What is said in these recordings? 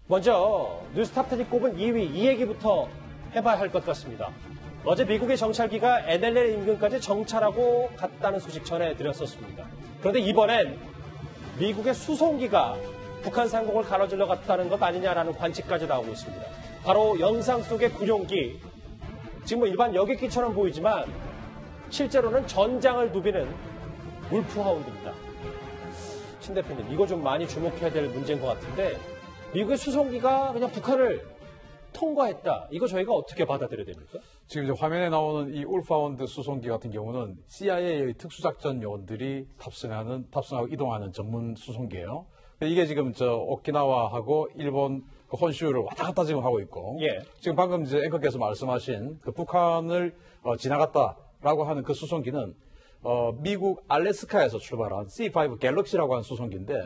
먼저 뉴스탑10이 꼽은 2위 이 얘기부터 해봐야 할 것 같습니다. 어제 미국의 정찰기가 NLL 인근까지 정찰하고 갔다는 소식 전해드렸었습니다. 그런데 이번엔 미국의 수송기가 북한 상공을 가로질러 갔다는 것 아니냐라는 관측까지 나오고 있습니다. 바로 영상 속의 군용기, 지금 뭐 일반 여객기처럼 보이지만 실제로는 전장을 누비는 울프하운드입니다. 신 대표님, 이거 좀 많이 주목해야 될 문제인 것 같은데 미국의 수송기가 그냥 북한을 통과했다. 이거 저희가 어떻게 받아들여야 됩니까? 지금 이제 화면에 나오는 이 울프하운드 수송기 같은 경우는 CIA의 특수작전 요원들이 탑승하고 이동하는 전문 수송기예요. 이게 지금 오키나와하고 일본 혼슈를 왔다 갔다 지금 하고 있고, 예. 지금 방금 이제 앵커께서 말씀하신 그 북한을 지나갔다라고 하는 그 수송기는 미국 알래스카에서 출발한 C5 갤럭시라고 하는 수송기인데,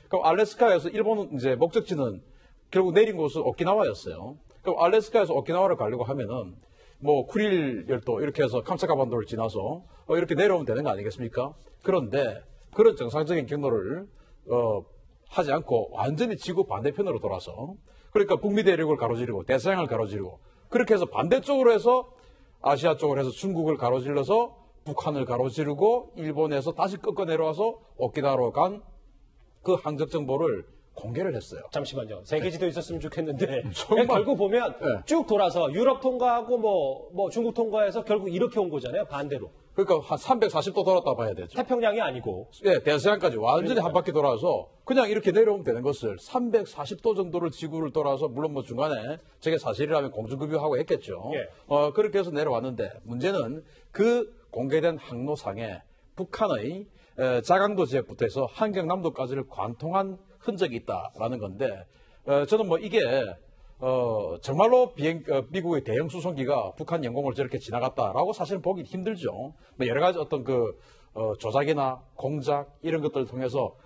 그럼 알래스카에서 일본 이제 목적지는 결국 내린 곳은 오키나와였어요. 그럼 알래스카에서 오키나와를 가려고 하면은 뭐 쿠릴 열도 이렇게 해서 캄차카 반도를 지나서 이렇게 내려오면 되는 거 아니겠습니까? 그런데 그런 정상적인 경로를 하지 않고 완전히 지구 반대편으로 돌아서, 그러니까 북미 대륙을 가로지르고 대서양을 가로지르고 그렇게 해서 반대쪽으로 해서 아시아 쪽으로 해서 중국을 가로질러서 북한을 가로지르고 일본에서 다시 꺾어 내려와서 오키나와로 간 그 항적 정보를 공개를 했어요. 잠시만요. 세계지도 있었으면 좋겠는데 정말. 결국 보면 네. 쭉 돌아서 유럽 통과하고 뭐 중국 통과해서 결국 이렇게 온 거잖아요. 반대로. 그러니까 한 340도 돌았다 봐야 되죠. 태평양이 아니고. 예, 대서양까지 완전히 그러니까요. 한 바퀴 돌아서 그냥 이렇게 내려오면 되는 것을 340도 정도를 지구를 돌아서, 물론 뭐 중간에 저게 사실이라면 공중급유하고 했겠죠. 예. 그렇게 해서 내려왔는데 문제는 그 공개된 항로상에 북한의 자강도 지역부터 해서 한경남도까지를 관통한 흔적이 있다라는 건데, 저는 뭐 이게 정말로 미국의 대형 수송기가 북한 영공을 저렇게 지나갔다라고 사실은 보기 힘들죠. 뭐 여러 가지 어떤 조작이나 공작 이런 것들을 통해서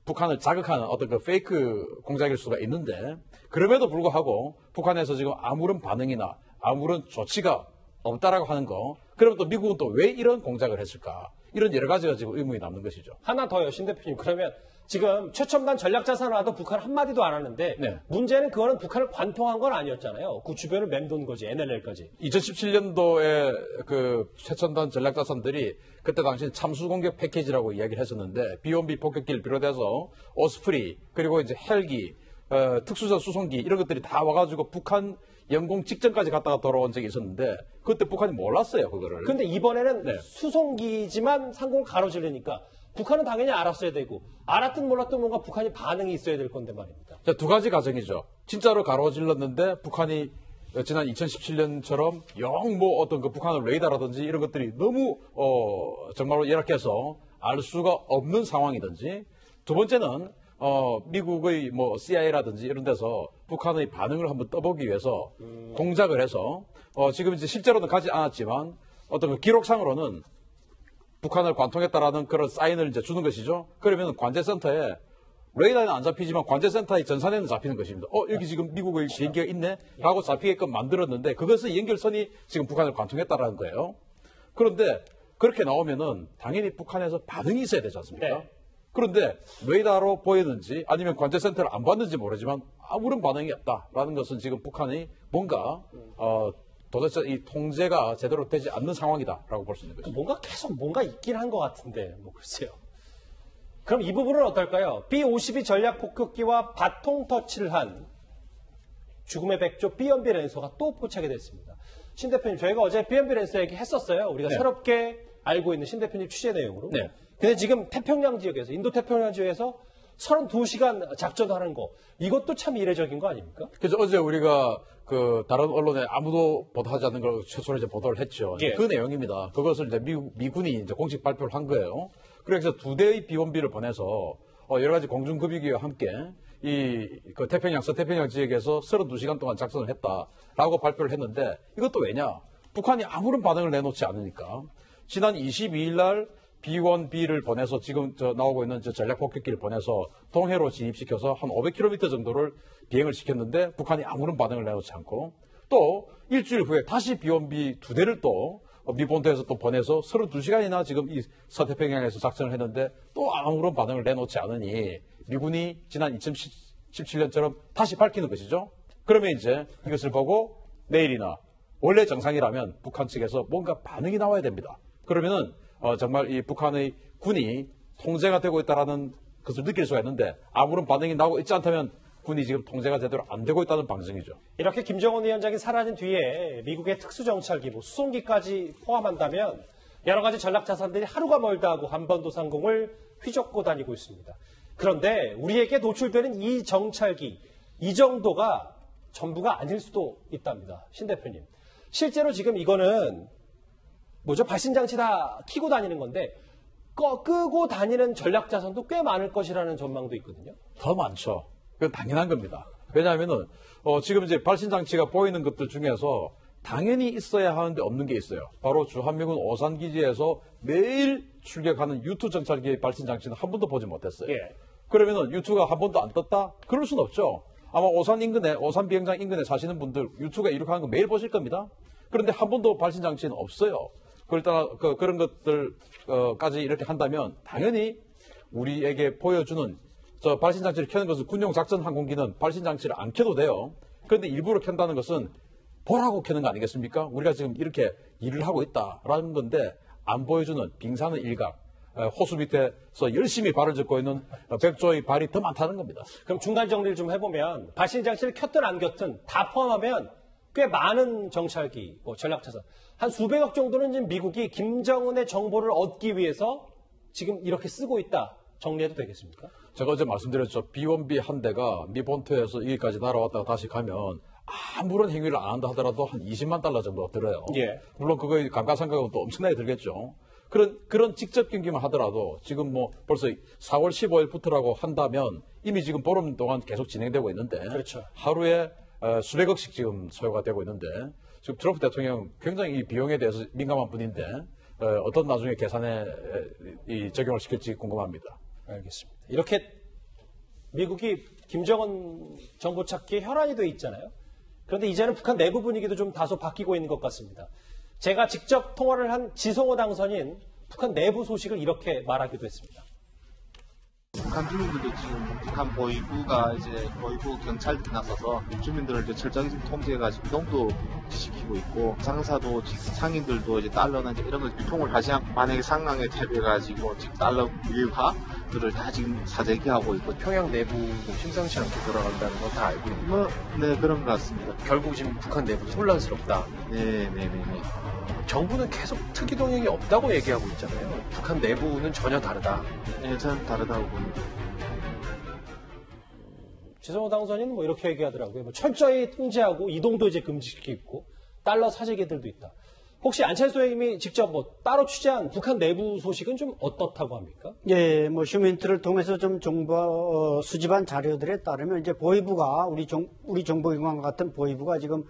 북한을 자극하는 어떤 페이크 공작일 수가 있는데, 그럼에도 불구하고 북한에서 지금 아무런 반응이나 아무런 조치가 없다라고 하는 거, 그러면 또 미국은 또 왜 이런 공작을 했을까? 이런 여러 가지가 지금 의문이 남는 것이죠. 하나 더요, 신 대표님. 그러면 지금 최첨단 전략자산화도 북한 한마디도 안 하는데 네. 문제는 그거는 북한을 관통한 건 아니었잖아요. 그 주변을 맴돈 거지, NLL까지. 2017년도에 그 최첨단 전략자산들이 그때 당시 참수 공격 패키지라고 이야기를 했었는데, B-1B 폭격기를 비롯해서 오스프리, 그리고 이제 헬기, 특수전 수송기 이런 것들이 다 와가지고 북한 영공 직전까지 갔다가 돌아온 적이 있었는데, 그때 북한이 몰랐어요, 그거를. 근데 이번에는 네. 수송기지만 상공을 가로지르니까 북한은 당연히 알았어야 되고, 알았든 몰랐든 뭔가 북한이 반응이 있어야 될 건데 말입니다. 자, 두 가지 가정이죠. 진짜로 가로질렀는데 북한이 지난 2017년처럼 영 뭐 어떤 그 북한의 레이더라든지 이런 것들이 너무 정말로 열악해서 알 수가 없는 상황이든지, 두 번째는 미국의 뭐 CIA라든지 이런 데서 북한의 반응을 한번 떠보기 위해서 공작을 해서 지금 이제 실제로는 가지 않았지만 어떤 그 기록상으로는 북한을 관통했다라는 그런 사인을 이제 주는 것이죠. 그러면 관제센터에 레이더에는 안 잡히지만 관제센터의 전산에는 잡히는 것입니다. 여기 지금 미국의 비행기가 있네? 라고 잡히게끔 만들었는데, 그것의 연결선이 지금 북한을 관통했다라는 거예요. 그런데 그렇게 나오면은 당연히 북한에서 반응이 있어야 되지 않습니까? 네. 그런데 레이더로 보였는지 아니면 관제센터를 안 봤는지 모르지만 아무런 반응이 없다라는 것은 지금 북한이 뭔가 도대체 이 통제가 제대로 되지 않는 상황이다라고 볼 수 있는 거죠. 뭔가 계속 뭔가 있긴 한 것 같은데, 뭐 글쎄요. 그럼 이 부분은 어떨까요? B-52 전략 폭격기와 바통 터치를 한 죽음의 백조 B-1B 랜서가 또 포착이 됐습니다. 신 대표님, 저희가 어제 B-1B 랜서 얘기 했었어요. 우리가 네. 새롭게 알고 있는 신 대표님 취재 내용으로. 네. 근데 지금 태평양 지역에서, 인도 태평양 지역에서 32시간 작전하는 거, 이것도 참 이례적인 거 아닙니까? 그래서 어제 우리가 그 다른 언론에 아무도 보도하지 않는 걸 최소로 이제 보도를 했죠. 예. 그 내용입니다. 그것을 이제 미군이 이제 공식 발표를 한 거예요. 그래서 2대의 B-1B를 보내서 여러 가지 공중급유기와 함께 그 태평양, 서태평양 지역에서 32시간 동안 작전을 했다라고 발표를 했는데, 이것도 왜냐? 북한이 아무런 반응을 내놓지 않으니까. 지난 22일 날 B-1B를 보내서 지금 나오고 있는 전략 폭격기를 보내서 동해로 진입시켜서 한 500km 정도를 비행을 시켰는데 북한이 아무런 반응을 내놓지 않고, 또 일주일 후에 다시 B-1B 2대를 또 미본토에서 또 보내서 32시간이나 지금 이 서태평양에서 작전을 했는데 또 아무런 반응을 내놓지 않으니, 미군이 지난 17년처럼 다시 밝히는 것이죠. 그러면 이제 이것을 보고 내일이나 원래 정상이라면 북한 측에서 뭔가 반응이 나와야 됩니다. 그러면은 정말 이 북한의 군이 통제가 되고 있다라는 것을 느낄 수가 있는데 아무런 반응이 나오고 있지 않다면 군이 지금 통제가 제대로 안 되고 있다는 방증이죠. 이렇게 김정은 위원장이 사라진 뒤에 미국의 특수정찰기, 수송기까지 포함한다면 여러 가지 전략자산들이 하루가 멀다 하고 한반도 상공을 휘젓고 다니고 있습니다. 그런데 우리에게 노출되는 이 정찰기, 이 정도가 전부가 아닐 수도 있답니다. 신 대표님. 실제로 지금 이거는 발신장치 다 켜고 다니는 건데 끄고 다니는 전략자산도 꽤 많을 것이라는 전망도 있거든요. 더 많죠. 그건 당연한 겁니다. 왜냐하면은 지금 이제 발신장치가 보이는 것들 중에서 당연히 있어야 하는데 없는 게 있어요. 바로 주한미군 오산기지에서 매일 출격하는 U2 정찰기의 발신장치는 한 번도 보지 못했어요. 예. 그러면은 U2가 한 번도 안 떴다? 그럴 수는 없죠. 아마 오산 비행장 인근에 사시는 분들 U2가 이륙하는 거 매일 보실 겁니다. 그런데 한 번도 발신장치는 없어요. 그런 것들까지 이렇게 한다면 당연히 우리에게 보여주는 저 발신장치를 켜는 것은 군용 작전 항공기는 발신장치를 안 켜도 돼요. 그런데 일부러 켠다는 것은 보라고 켜는 거 아니겠습니까? 우리가 지금 이렇게 일을 하고 있다라는 건데 안 보여주는 빙산의 일각, 호수 밑에서 열심히 발을 젓고 있는 백조의 발이 더 많다는 겁니다. 그럼 중간 정리를 좀 해보면 발신장치를 켰든 안 켰든 다 포함하면 꽤 많은 정찰기, 전략자산, 한 수백억 정도는 지금 미국이 김정은의 정보를 얻기 위해서 지금 이렇게 쓰고 있다. 정리해도 되겠습니까? 제가 어제 말씀드렸죠. B1B 한 대가 미 본토에서 여기까지 날아왔다가 다시 가면 아무런 행위를 안 한다 하더라도 한 20만 달러 정도 들어요. 예. 물론 그거의 감가상각은 또 엄청나게 들겠죠. 그런 직접 경기만 하더라도 지금 벌써 4월 15일부터라고 한다면 이미 지금 보름 동안 계속 진행되고 있는데 그렇죠. 하루에 수백억씩 지금 소요가 되고 있는데 지금 트럼프 대통령 굉장히 이 비용에 대해서 민감한 분인데 어떤 나중에 계산에 이 적용을 시킬지 궁금합니다. 알겠습니다. 이렇게 미국이 김정은 정보 찾기에 혈안이 돼 있잖아요. 그런데 이제는 북한 내부 분위기도 좀 다소 바뀌고 있는 것 같습니다. 제가 직접 통화를 한 지성호 당선인 북한 내부 소식을 이렇게 말하기도 했습니다. 북한 주민들도 지금 북한 보위부가 이제 보위부 경찰들이 나서서 주민들을 이제 철저히 통제해가지고 이동도 지시키고 있고 상사도 상인들도 이제 달러나 이제 이런 걸 유통을 하지 않고 만약에 상황에 대비해가지고 지금 달러 유화들을 다 지금 사재기하고 있고 평양 내부 심상치 않게 돌아간다는 건 다 알고 있는 네 그런 것 같습니다. 결국 지금 북한 내부 혼란스럽다. 네네네. 정부는 계속 특이 동향이 없다고 얘기하고 있잖아요. 북한 내부는 전혀 다르다. 네, 저는 다르다고 봅니다. 지성호 당선인은 이렇게 얘기하더라고요. 철저히 통제하고 이동도 이제 금지시키고 달러 사재기들도 있다. 혹시 안철수 의원님이 직접 따로 취재한 북한 내부 소식은 좀 어떻다고 합니까? 예, 휴민트를 통해서 좀 정보 수집한 자료들에 따르면 이제 보위부가 우리 정보기관 같은 보위부가 지금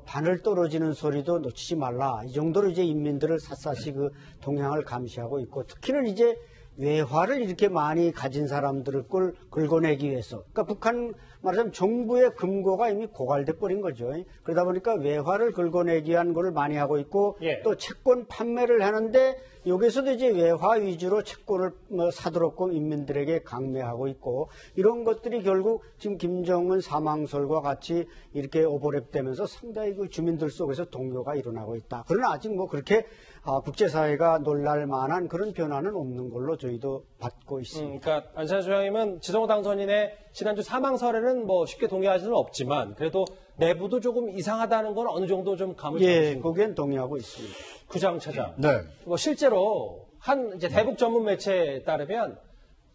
바늘 떨어지는 소리도 놓치지 말라. 이 정도로 이제 인민들을 샅샅이 그 동향을 감시하고 있고 특히는 이제 외화를 이렇게 많이 가진 사람들을 긁어내기 위해서. 그러니까 북한 말하자면 정부의 금고가 이미 고갈돼 버린 거죠. 그러다 보니까 외화를 긁어내기 위한 거를 많이 하고 있고 예. 또 채권 판매를 하는데 여기서도 이제 외화 위주로 채권을 사들었고 인민들에게 강매하고 있고 이런 것들이 결국 지금 김정은 사망설과 같이 이렇게 오버랩되면서 상당히 그 주민들 속에서 동요가 일어나고 있다. 그러나 아직 그렇게 국제사회가 놀랄 만한 그런 변화는 없는 걸로 저희도 받고 있습니다. 그러니까 안철수 의원님은 지성호 당선인의 지난주 사망설에는 쉽게 동의할 수는 없지만 그래도 내부도 조금 이상하다는 건 어느 정도 좀 감을 예, 거기엔 동의하고 있습니다. 구장 차장. 네. 실제로 이제 대북 전문 매체에 따르면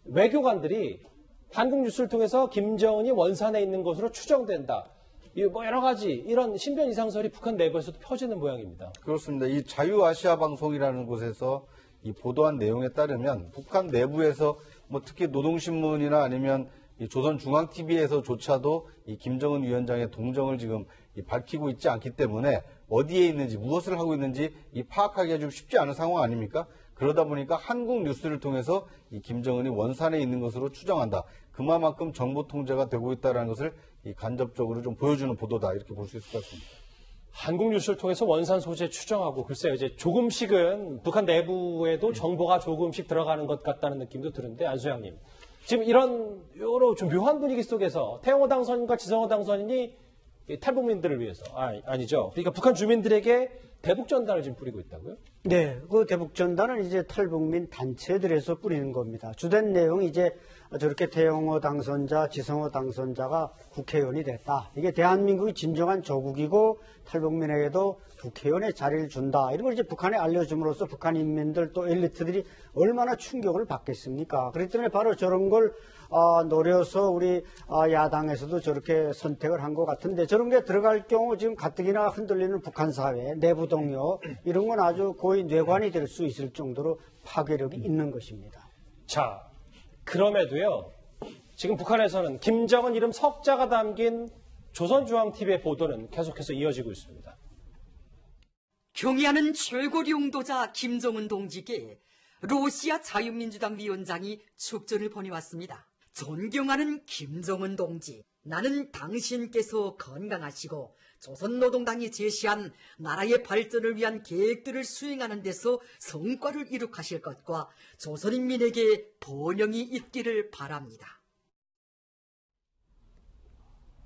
외교관들이 한국 뉴스를 통해서 김정은이 원산에 있는 것으로 추정된다. 여러 가지 이런 신변 이상설이 북한 내부에서도 펴지는 모양입니다. 그렇습니다. 이 자유아시아 방송이라는 곳에서 이 보도한 내용에 따르면 북한 내부에서 특히 노동신문이나 아니면 이 조선중앙TV에서조차도 이 김정은 위원장의 동정을 지금 밝히고 있지 않기 때문에 어디에 있는지 무엇을 하고 있는지 파악하기가 좀 쉽지 않은 상황 아닙니까? 그러다 보니까 한국 뉴스를 통해서 이 김정은이 원산에 있는 것으로 추정한다. 그만큼 정보 통제가 되고 있다는 것을 간접적으로 좀 보여주는 보도다 이렇게 볼 수 있을 것 같습니다. 한국 뉴스를 통해서 원산 소재 추정하고 글쎄요 이제 조금씩은 북한 내부에도 정보가 조금씩 들어가는 것 같다는 느낌도 드는데 안소영님 지금 이런 여러 좀 묘한 분위기 속에서 태영호 당선인과 지성호 당선인이 탈북민들을 위해서 아니죠. 그러니까 북한 주민들에게 대북 전단을 지금 뿌리고 있다고요? 네, 그 대북 전단은 이제 탈북민 단체들에서 뿌리는 겁니다. 주된 내용이 이제 저렇게 태영호 당선자, 지성호 당선자가 국회의원이 됐다. 이게 대한민국이 진정한 조국이고 탈북민에게도 국회의원의 자리를 준다. 이런 걸 이제 북한에 알려줌으로써 북한 인민들 또 엘리트들이 얼마나 충격을 받겠습니까? 그렇기 때문에 바로 저런 걸 노려서 우리 야당에서도 저렇게 선택을 한 것 같은데 저런 게 들어갈 경우 지금 가뜩이나 흔들리는 북한 사회, 내부 동요 이런 건 아주 거의 뇌관이 될 수 있을 정도로 파괴력이 있는 것입니다. 자, 그럼에도요. 지금 북한에서는 김정은 이름 석자가 담긴 조선중앙TV의 보도는 계속해서 이어지고 있습니다. 경의하는 최고 용도자 김정은 동지께 러시아 자유민주당 위원장이 축전을 보내왔습니다. 존경하는 김정은 동지, 나는 당신께서 건강하시고 조선노동당이 제시한 나라의 발전을 위한 계획들을 수행하는 데서 성과를 이룩하실 것과 조선인민에게 번영이 있기를 바랍니다.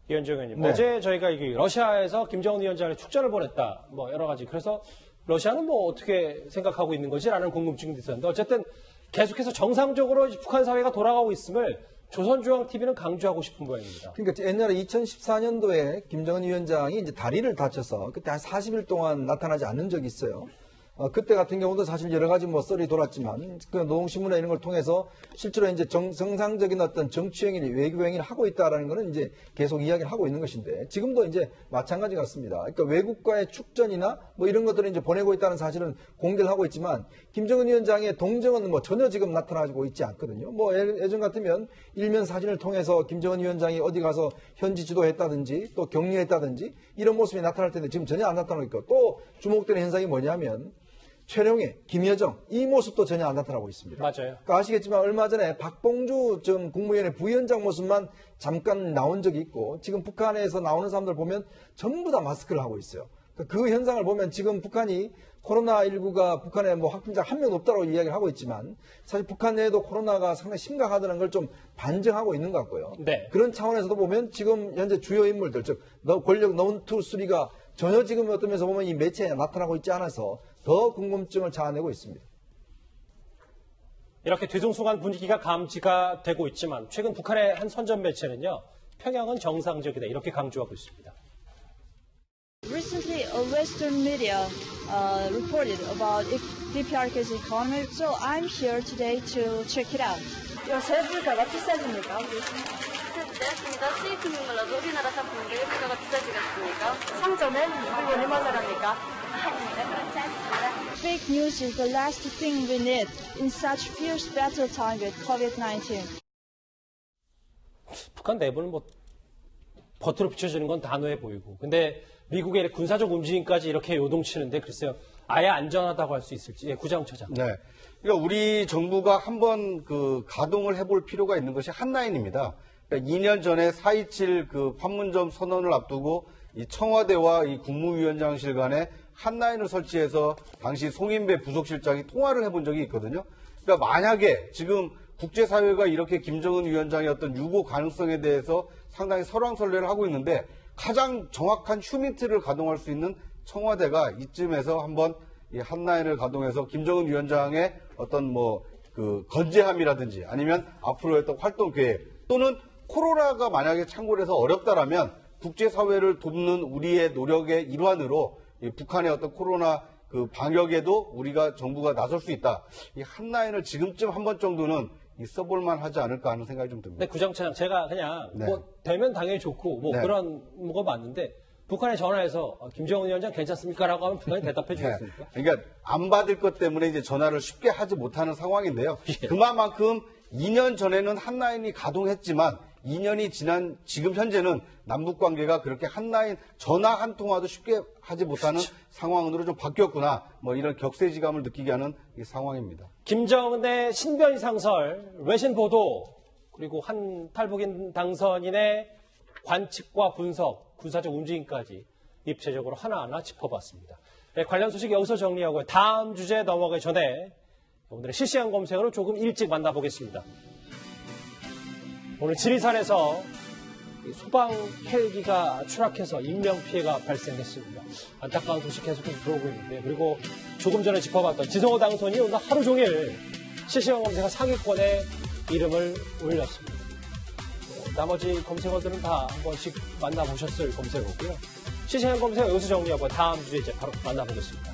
이현정 의원님, 네. 어제 저희가 러시아에서 김정은 위원장의 축전을 보냈다. 뭐 여러 가지. 그래서 러시아는 뭐 어떻게 생각하고 있는 것이라는 궁금증도 있었는데 어쨌든 계속해서 정상적으로 북한 사회가 돌아가고 있음을 조선중앙TV는 강조하고 싶은 모양입니다. 그러니까 옛날에 2014년도에 김정은 위원장이 이제 다리를 다쳐서 그때 한 40일 동안 나타나지 않는 적이 있어요. 그때 같은 경우도 사실 여러 가지 뭐 썰이 돌았지만 그 노동신문이나 이런 걸 통해서 실제로 이제 정상적인 어떤 정치행위, 외교행위를 하고 있다라는 거는 이제 계속 이야기를 하고 있는 것인데 지금도 이제 마찬가지 같습니다. 그러니까 외국과의 축전이나 뭐 이런 것들을 이제 보내고 있다는 사실은 공개를 하고 있지만 김정은 위원장의 동정은 뭐 전혀 지금 나타나고 있지 않거든요. 뭐 예전 같으면 일면 사진을 통해서 김정은 위원장이 어디 가서 현지 지도했다든지 또 격려했다든지 이런 모습이 나타날 텐데 지금 전혀 안 나타나고 있고 또 주목되는 현상이 뭐냐면 최룡해, 김여정 이 모습도 전혀 안 나타나고 있습니다. 맞아요. 그러니까 아시겠지만 얼마 전에 박봉주 전 국무위원회 부위원장 모습만 잠깐 나온 적이 있고 지금 북한에서 나오는 사람들 보면 전부 다 마스크를 하고 있어요. 그 현상을 보면 지금 북한이 코로나19가 북한에 뭐 확진자 한 명 없다고 이야기를 하고 있지만 사실 북한 내에도 코로나가 상당히 심각하다는 걸 좀 반증하고 있는 것 같고요. 네. 그런 차원에서도 보면 지금 현재 주요 인물들 즉 권력 논2, 3가 전혀 지금 어떤 면에서 보면 이 매체에 나타나고 있지 않아서 더 궁금증을 자아내고 있습니다. 이렇게 뒤숭숭한 분위기가 감지가 되고 있지만 최근 북한의 한 선전 매체는요. 평양은 정상적이다 이렇게 강조하고 있습니다. Recently, a Western media reported about DPRK's economy, so I'm here today to check it out. 요새 물가가 비싸집니까? 그렇습니다. 수입 금융물로도 우리나라 상품들의 물가가 비싸지겠습니까? 상점엔 물건이 모자랍니까? 아닙니다. 그렇지 않습니다. Fake news is the last thing we need in such fierce battle time with COVID-19. 북한 내부는 뭐 겉으로 비춰지는 건 단호해 보이고 근데 미국의 군사적 움직임까지 이렇게 요동치는데 글쎄요. 아예 안전하다고 할 수 있을지. 예, 구자웅 처장. 네. 그러니까 우리 정부가 한번 그 가동을 해볼 필요가 있는 것이 한라인입니다. 그러니까 2년 전에 4.27 그 판문점 선언을 앞두고 이 청와대와 이 국무위원장실 간에 한라인을 설치해서 당시 송인배 부속실장이 통화를 해본 적이 있거든요. 그러니까 만약에 지금 국제사회가 이렇게 김정은 위원장의 어떤 유고 가능성에 대해서 상당히 설왕설래를 하고 있는데 가장 정확한 휴민트를 가동할 수 있는 청와대가 이쯤에서 한번 이 한라인을 가동해서 김정은 위원장의 어떤 뭐 그 건재함이라든지 아니면 앞으로의 어떤 활동 계획 또는 코로나가 만약에 창궐해서 어렵다라면 국제사회를 돕는 우리의 노력의 일환으로 이 북한의 어떤 코로나 그 방역에도 우리가 정부가 나설 수 있다. 이 한라인을 지금쯤 한 번 정도는 써볼만 하지 않을까 하는 생각이 좀 듭니다. 네, 구장처장 제가 그냥 네. 뭐 되면 당연히 좋고 뭐 네. 그런 거 맞는데 북한에 전화해서 김정은 위원장 괜찮습니까라고 하면 북한이 대답해 주겠습니까? 그러니까 안 받을 것 때문에 이제 전화를 쉽게 하지 못하는 상황인데요. 예. 그만큼 2년 전에는 한라인이 가동했지만 2년이 지난 지금 현재는 남북 관계가 그렇게 한라인 전화 한 통화도 쉽게 하지 못하는 상황으로 좀 바뀌었구나. 뭐 이런 격세지감을 느끼게 하는 이 상황입니다. 김정은의 신변 상설, 외신 보도, 그리고 한 탈북인 당선인의 관측과 분석, 군사적 움직임까지 입체적으로 하나하나 짚어봤습니다. 네, 관련 소식 여기서 정리하고요. 다음 주제 넘어가기 전에 오늘의 실시간 검색어를 조금 일찍 만나보겠습니다. 오늘 지리산에서 소방 헬기가 추락해서 인명피해가 발생했습니다. 안타까운 소식 계속해서 들어오고 있는데, 그리고 조금 전에 짚어봤던 지성호 당선이 오늘 하루 종일 실시간 검색어 상위권에 이름을 올렸습니다. 나머지 검색어들은 다 한 번씩 만나보셨을 검색어고요. 실시간 검색어 여기서 정리하고 다음 주에 이제 바로 만나보겠습니다.